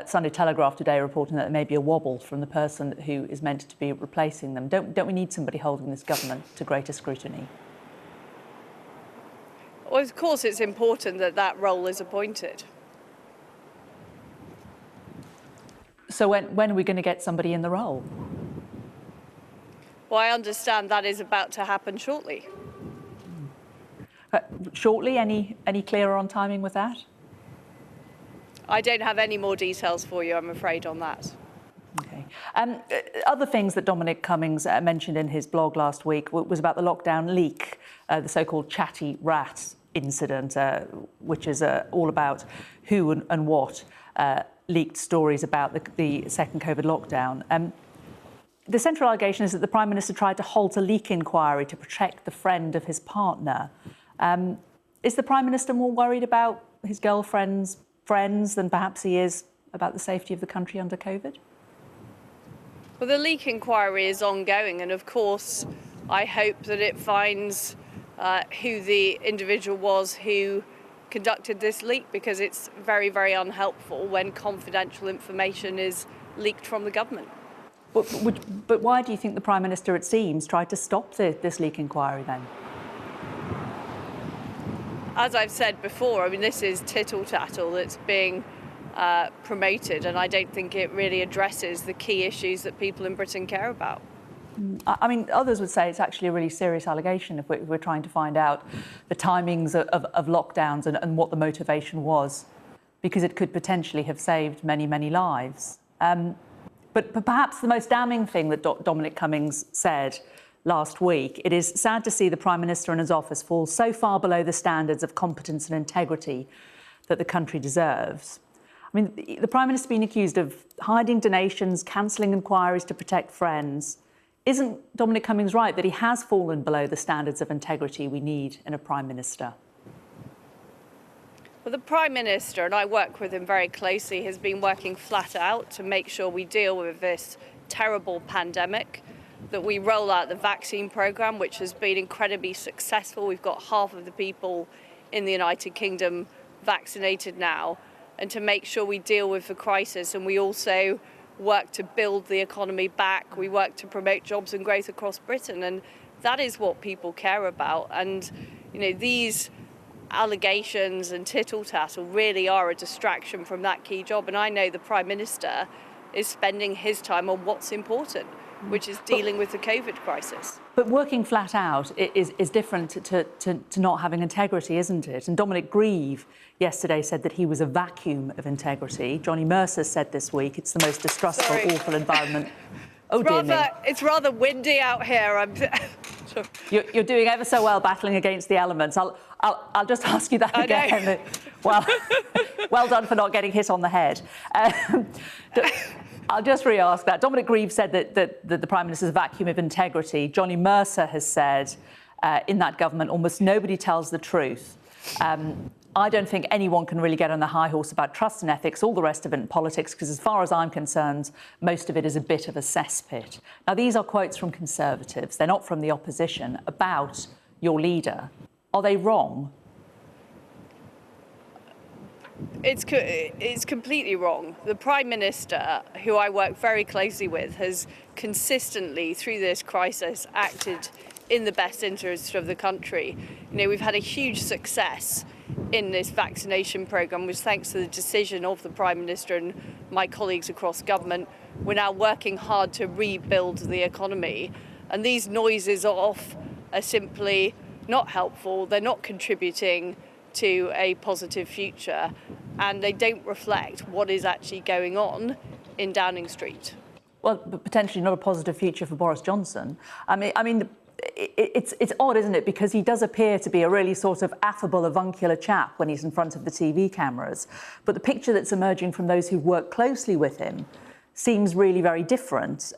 Sunday Telegraph today reporting that there may be a wobble from the person who is meant to be replacing them. Don't we need somebody holding this government to greater scrutiny? Well, of course, it's important that that role is appointed. So when are we going to get somebody in the role? Well, I understand that is about to happen shortly. Shortly? Any clearer on timing with that? I don't have any more details for you, I'm afraid, on that. OK. Other things that Dominic Cummings mentioned in his blog last week was about the lockdown leak, the so-called chatty rat incident, which is all about who and what leaked stories about the second COVID lockdown. The central allegation is that the Prime Minister tried to halt a leak inquiry to protect the friend of his partner. Is the Prime Minister more worried about his girlfriend's friends than perhaps he is about the safety of the country under COVID? Well, the leak inquiry is ongoing, and of course, I hope that it finds who the individual was who conducted this leak, because it's very, very unhelpful when confidential information is leaked from the government. But why do you think the Prime Minister, it seems, tried to stop this leak inquiry then? As I've said before, I mean, this is tittle-tattle that's being promoted, and I don't think it really addresses the key issues that people in Britain care about. I mean, others would say it's actually a really serious allegation if we're trying to find out the timings of lockdowns and what the motivation was, because it could potentially have saved many, many lives. But perhaps the most damning thing that Dominic Cummings said last week, it is sad to see the Prime Minister and his office fall so far below the standards of competence and integrity that the country deserves. I mean, the Prime Minister's been accused of hiding donations, cancelling inquiries to protect friends. Isn't Dominic Cummings right that he has fallen below the standards of integrity we need in a Prime Minister? Well, the Prime Minister, and I work with him very closely, has been working flat out to make sure we deal with this terrible pandemic, that we roll out the vaccine programme, which has been incredibly successful. We've got half of the people in the United Kingdom vaccinated now, and to make sure we deal with the crisis. And we also work to build the economy back. We work to promote jobs and growth across Britain, and that is what people care about. And, you know, these allegations and tittle-tattle really are a distraction from that key job. And I know the Prime Minister is spending his time on what's important, which is dealing with the COVID crisis. But working flat out is different to not having integrity, isn't it? And Dominic Grieve yesterday said that he was a vacuum of integrity. Johnny Mercer said this week it's the most distrustful, awful environment. Oh, dear me. It's rather windy out here. You're doing ever so well battling against the elements. I'll just ask you that again. Well done for not getting hit on the head. I'll just re-ask that. Dominic Grieve said that the Prime Minister's a vacuum of integrity. Johnny Mercer has said in that government almost nobody tells the truth. I don't think anyone can really get on the high horse about trust and ethics, all the rest of it in politics, because as far as I'm concerned, most of it is a bit of a cesspit. Now, these are quotes from Conservatives. They're not from the opposition about your leader. Are they wrong? It's completely wrong. The Prime Minister, who I work very closely with, has consistently, through this crisis, acted in the best interest of the country. You know, we've had a huge success in this vaccination programme, which thanks to the decision of the Prime Minister and my colleagues across government, we're now working hard to rebuild the economy. And these noises off are simply not helpful. They're not contributing to a positive future, and they don't reflect what is actually going on in Downing Street. Well, but potentially not a positive future for Boris Johnson. I mean, it's odd, isn't it? Because he does appear to be a really sort of affable, avuncular chap when he's in front of the TV cameras. But the picture that's emerging from those who work closely with him seems really very different.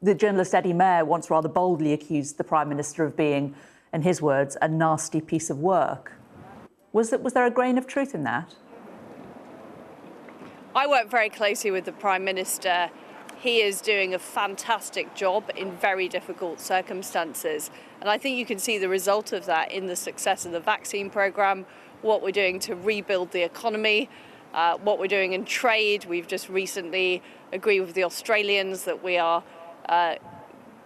The journalist Eddie Mair once rather boldly accused the Prime Minister of being, in his words, a nasty piece of work. Was there a grain of truth in that? I work very closely with the Prime Minister. He is doing a fantastic job in very difficult circumstances. And I think you can see the result of that in the success of the vaccine programme, what we're doing to rebuild the economy, what we're doing in trade. We've just recently agreed with the Australians that we are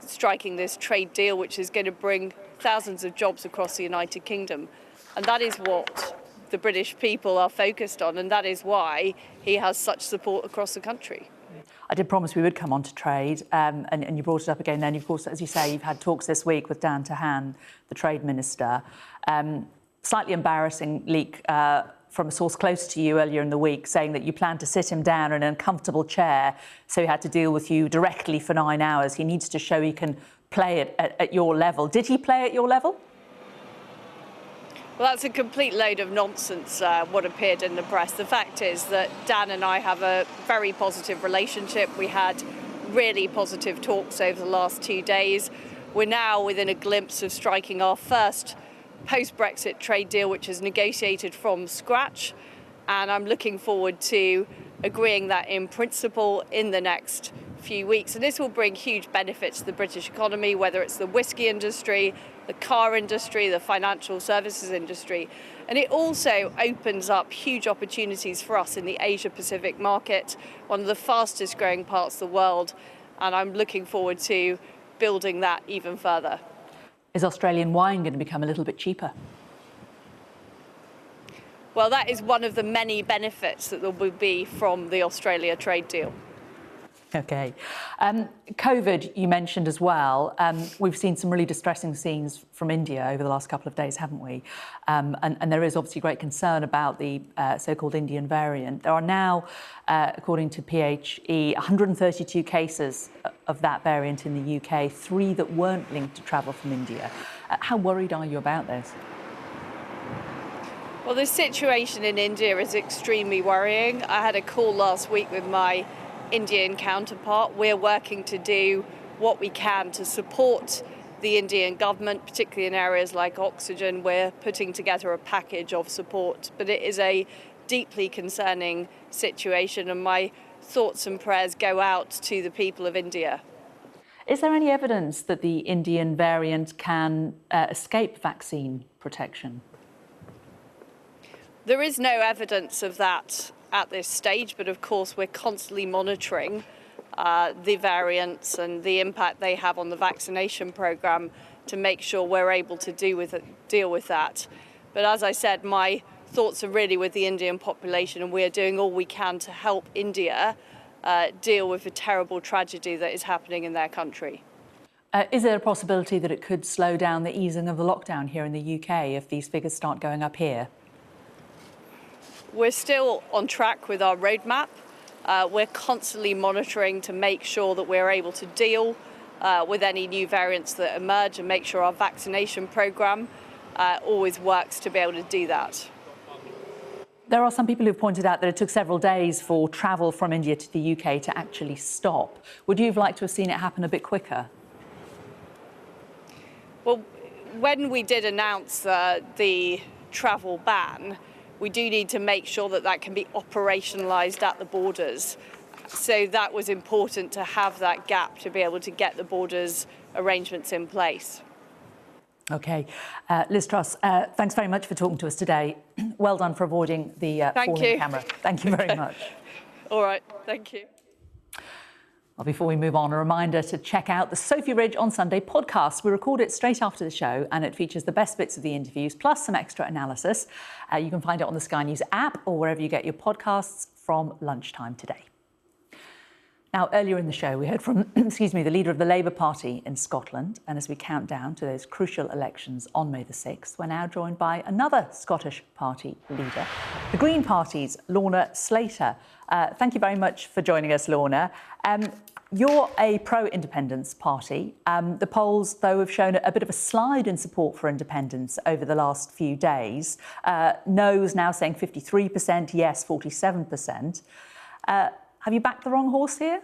striking this trade deal, which is going to bring thousands of jobs across the United Kingdom. And that is what the British people are focused on, and that is why he has such support across the country. I did promise we would come on to trade, and you brought it up again then. Of course, as you say, you've had talks this week with Dan Tehan, the Trade Minister. Slightly embarrassing leak from a source close to you earlier in the week, saying that you planned to sit him down in an uncomfortable chair, so he had to deal with you directly for 9 hours. He needs to show he can play it at your level. Did he play at your level? Well, that's a complete load of nonsense, what appeared in the press. The fact is that Dan and I have a very positive relationship. We had really positive talks over the last 2 days. We're now within a glimpse of striking our first post-Brexit trade deal, which is negotiated from scratch. And I'm looking forward to agreeing that in principle in the next few weeks. And this will bring huge benefits to the British economy, whether it's the whisky industry, the car industry, the financial services industry. And it also opens up huge opportunities for us in the Asia-Pacific market, one of the fastest growing parts of the world. And I'm looking forward to building that even further. Is Australian wine going to become a little bit cheaper? Well, that is one of the many benefits that there will be from the Australia trade deal. OK. COVID, you mentioned as well. We've seen some really distressing scenes from India over the last couple of days, haven't we? And there is obviously great concern about the so-called Indian variant. There are now, according to PHE, 132 cases of that variant in the UK, 3 that weren't linked to travel from India. How worried are you about this? Well, the situation in India is extremely worrying. I had a call last week with my Indian counterpart. We're working to do what we can to support the Indian government, particularly in areas like oxygen. We're putting together a package of support, but it is a deeply concerning situation, and my thoughts and prayers go out to the people of India. Is there any evidence that the Indian variant can escape vaccine protection? There is no evidence of that at this stage, but of course we're constantly monitoring the variants and the impact they have on the vaccination programme to make sure we're able to deal with that. But as I said, my thoughts are really with the Indian population, and we're doing all we can to help India deal with the terrible tragedy that is happening in their country. Is there a possibility that it could slow down the easing of the lockdown here in the UK if these figures start going up here? We're still on track with our roadmap. We're constantly monitoring to make sure that we're able to deal with any new variants that emerge and make sure our vaccination programme always works to be able to do that. There are some people who've pointed out that it took several days for travel from India to the UK to actually stop. Would you have liked to have seen it happen a bit quicker? Well, when we did announce the travel ban, we do need to make sure that that can be operationalised at the borders. So that was important to have that gap to be able to get the borders arrangements in place. OK. Liz Truss, thanks very much for talking to us today. Well done for avoiding the falling camera. Thank you very much. All right, thank you. Well, before we move on, a reminder to check out the Sophy Ridge on Sunday podcast. We record it straight after the show, and it features the best bits of the interviews, plus some extra analysis. You can find it on the Sky News app or wherever you get your podcasts from lunchtime today. Now, earlier in the show, we heard from, the leader of the Labour Party in Scotland. And as we count down to those crucial elections on May the 6th, we're now joined by another Scottish party leader, the Green Party's Lorna Slater. Thank you very much for joining us, Lorna. You're a pro-independence party. The polls, though, have shown a bit of a slide in support for independence over the last few days. No's now saying 53%, yes, 47%. Have you backed the wrong horse here?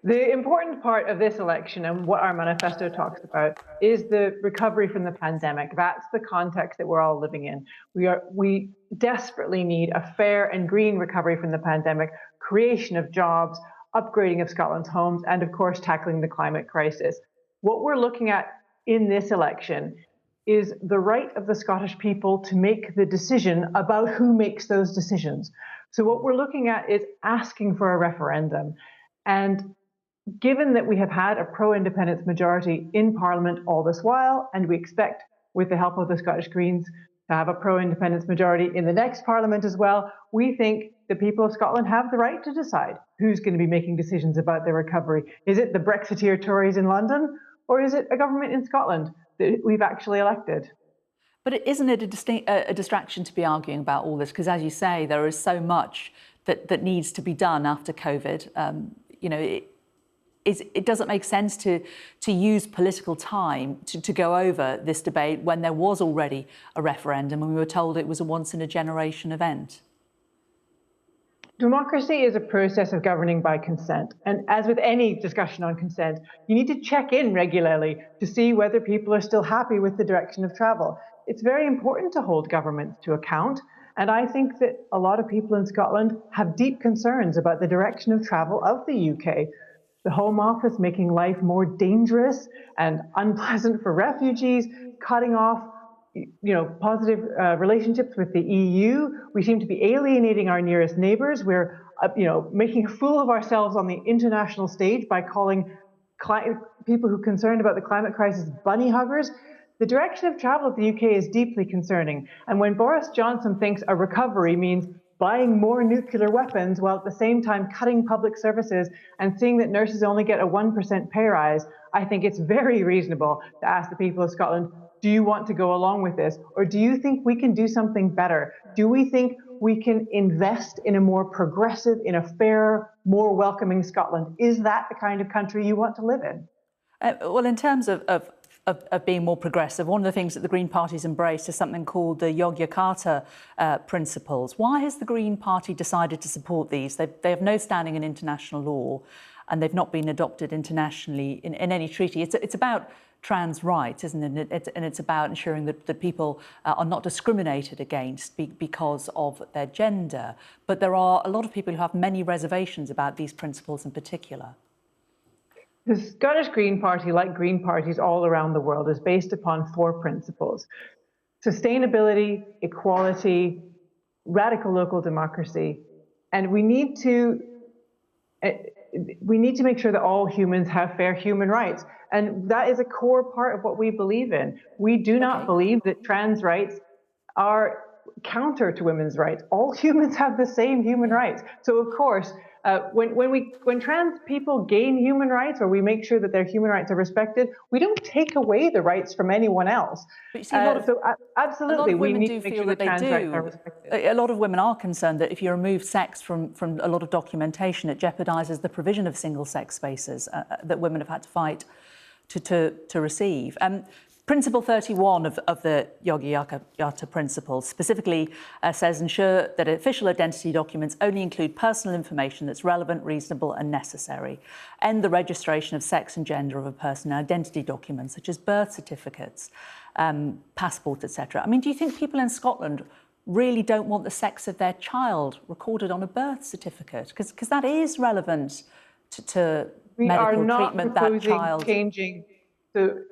The important part of this election and what our manifesto talks about is the recovery from the pandemic. That's the context that we're all living in. We desperately need a fair and green recovery from the pandemic, creation of jobs, upgrading of Scotland's homes, and of course, tackling the climate crisis. What we're looking at in this election is the right of the Scottish people to make the decision about who makes those decisions. So what we're looking at is asking for a referendum. And given that we have had a pro-independence majority in Parliament all this while, and we expect, with the help of the Scottish Greens, to have a pro-independence majority in the next Parliament as well, we think the people of Scotland have the right to decide who's going to be making decisions about their recovery. Is it the Brexiteer Tories in London, or is it a government in Scotland that we've actually elected? But isn't it a distraction to be arguing about all this? Because as you say, there is so much that needs to be done after COVID. It doesn't make sense to use political time to go over this debate when there was already a referendum and we were told it was a once-in-a-generation event. Democracy is a process of governing by consent. And as with any discussion on consent, you need to check in regularly to see whether people are still happy with the direction of travel. It's very important to hold governments to account. And I think that a lot of people in Scotland have deep concerns about the direction of travel of the UK. The Home Office making life more dangerous and unpleasant for refugees, cutting off positive relationships with the EU. We seem to be alienating our nearest neighbours. We're making a fool of ourselves on the international stage by calling people who are concerned about the climate crisis bunny huggers. The direction of travel of the UK is deeply concerning. And when Boris Johnson thinks a recovery means buying more nuclear weapons while at the same time cutting public services and seeing that nurses only get a 1% pay rise, I think it's very reasonable to ask the people of Scotland, do you want to go along with this? Or do you think we can do something better? Do we think we can invest in a more progressive, in a fairer, more welcoming Scotland? Is that the kind of country you want to live in? Well, in terms of being more progressive, one of the things that the Green Party's embraced is something called the Yogyakarta principles. Why has the Green Party decided to support these? They have no standing in international law and they've not been adopted internationally in any treaty. It's about trans rights, isn't it? And it's about ensuring that people are not discriminated against because of their gender. But there are a lot of people who have many reservations about these principles in particular. The Scottish Green Party, like Green parties all around the world, is based upon 4 principles: sustainability, equality, radical local democracy, and we need to make sure that all humans have fair human rights. And that is a core part of what we believe in. We do not believe that trans rights are counter to women's rights. All humans have the same human rights. So of course, when trans people gain human rights, or we make sure that their human rights are respected, we don't take away the rights from anyone else. But you see, absolutely, we need to make sure that trans rights are respected. A lot of women are concerned that if you remove sex from a lot of documentation, it jeopardises the provision of single-sex spaces that women have had to fight to receive. Principle 31 of the Yogyakarta Principles specifically says ensure that official identity documents only include personal information that's relevant, reasonable and necessary. End the registration of sex and gender of a person in identity documents such as birth certificates, passports, etc. I mean, do you think people in Scotland really don't want the sex of their child recorded on a birth certificate? Because that is relevant to medical treatment that child. Changing the.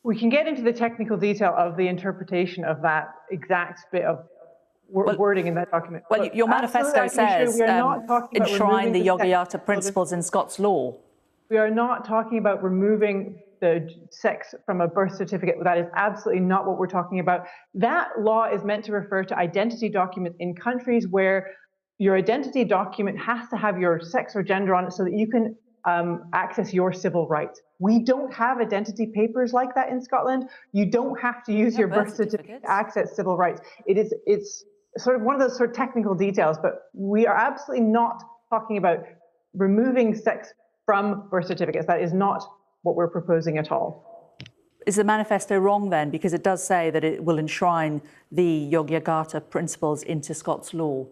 We can get into the technical detail of the interpretation of that exact bit of wording in that document. Well, your manifesto says enshrine the Yogyakarta Principles in Scots law. We are not talking about removing the sex from a birth certificate. That is absolutely not what we're talking about. That law is meant to refer to identity documents in countries where your identity document has to have your sex or gender on it so that you can access your civil rights. We don't have identity papers like that in Scotland. You don't have to use your birth certificate to access civil rights. It's sort of one of those sort of technical details, but we are absolutely not talking about removing sex from birth certificates. That is not what we're proposing at all. Is the manifesto wrong then? Because it does say that it will enshrine the Yogyakarta Principles into Scots law.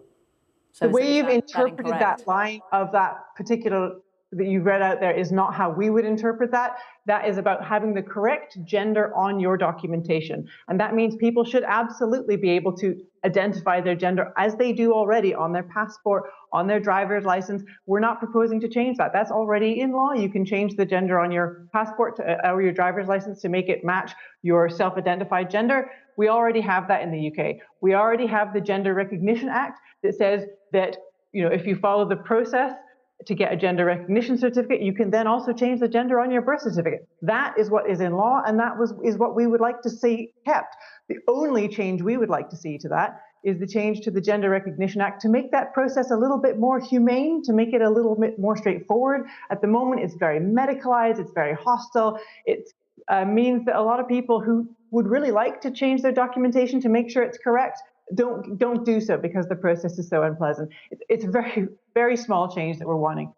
So the way you've interpreted that line of that particular that you read out there is not how we would interpret that. That is about having the correct gender on your documentation. And that means people should absolutely be able to identify their gender as they do already on their passport, on their driver's license. We're not proposing to change that. That's already in law. You can change the gender on your passport or your driver's license to make it match your self-identified gender. We already have that in the UK. We already have the Gender Recognition Act that says that, if you follow the process to get a gender recognition certificate, you can then also change the gender on your birth certificate. That is what is in law, and that is what we would like to see kept. The only change we would like to see to that is the change to the Gender Recognition Act to make that process a little bit more humane, to make it a little bit more straightforward. At the moment, it's very medicalized, it's very hostile. It means that a lot of people who would really like to change their documentation to make sure it's correct don't do so because the process is so unpleasant. It's a very, very small change that we're wanting.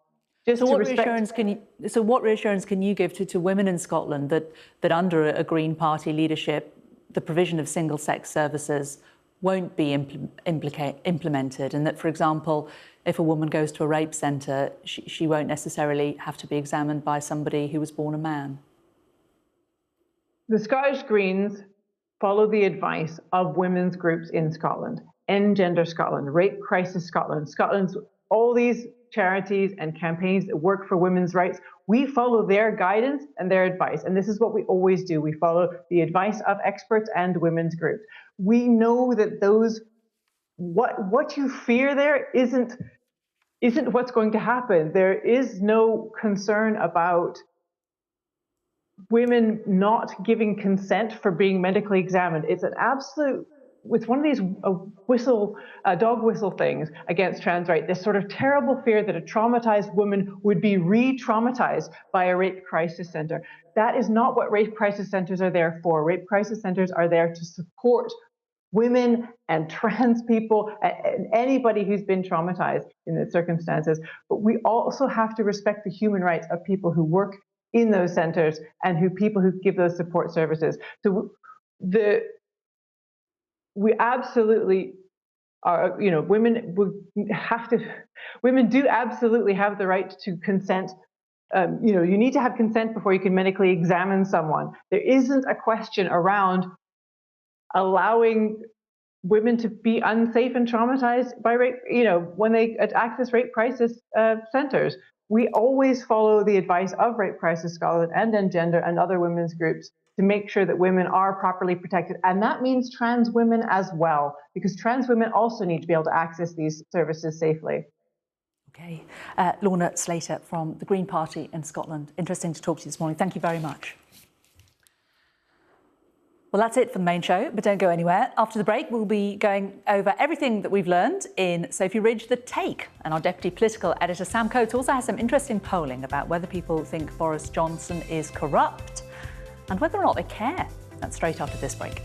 So what reassurance can you give to women in Scotland that under a Green Party leadership, the provision of single-sex services won't be implemented, and that, for example, if a woman goes to a rape centre, she won't necessarily have to be examined by somebody who was born a man? The Scottish Greens follow the advice of women's groups in Scotland, End Gender Scotland, Rape Crisis Scotland, all these charities and campaigns that work for women's rights. We follow their guidance and their advice, and this is what we always do. We follow the advice of experts and women's groups. We know that what you fear there isn't what's going to happen. There is no concern about women not giving consent for being medically examined. It's one of these dog whistle things against trans rights, this sort of terrible fear that a traumatized woman would be re-traumatized by a rape crisis center. That is not what rape crisis centers are there for. Rape crisis centers are there to support women and trans people and anybody who's been traumatized in those circumstances. But we also have to respect the human rights of people who work in those centers and people who give those support services. So we absolutely are, women do absolutely have the right to consent. You need to have consent before you can medically examine someone. There isn't a question around allowing women to be unsafe and traumatized by rape, when they access rape crisis centers. We always follow the advice of Rape Crisis Scotland and End Gender and other women's groups to make sure that women are properly protected. And that means trans women as well, because trans women also need to be able to access these services safely. Okay. Lorna Slater from the Green Party in Scotland. Interesting to talk to you this morning. Thank you very much. Well, that's it for the main show, but don't go anywhere. After the break, we'll be going over everything that we've learned in Sophy Ridge, The Take. And our deputy political editor, Sam Coates, also has some interesting polling about whether people think Boris Johnson is corrupt and whether or not they care. That's straight after this break.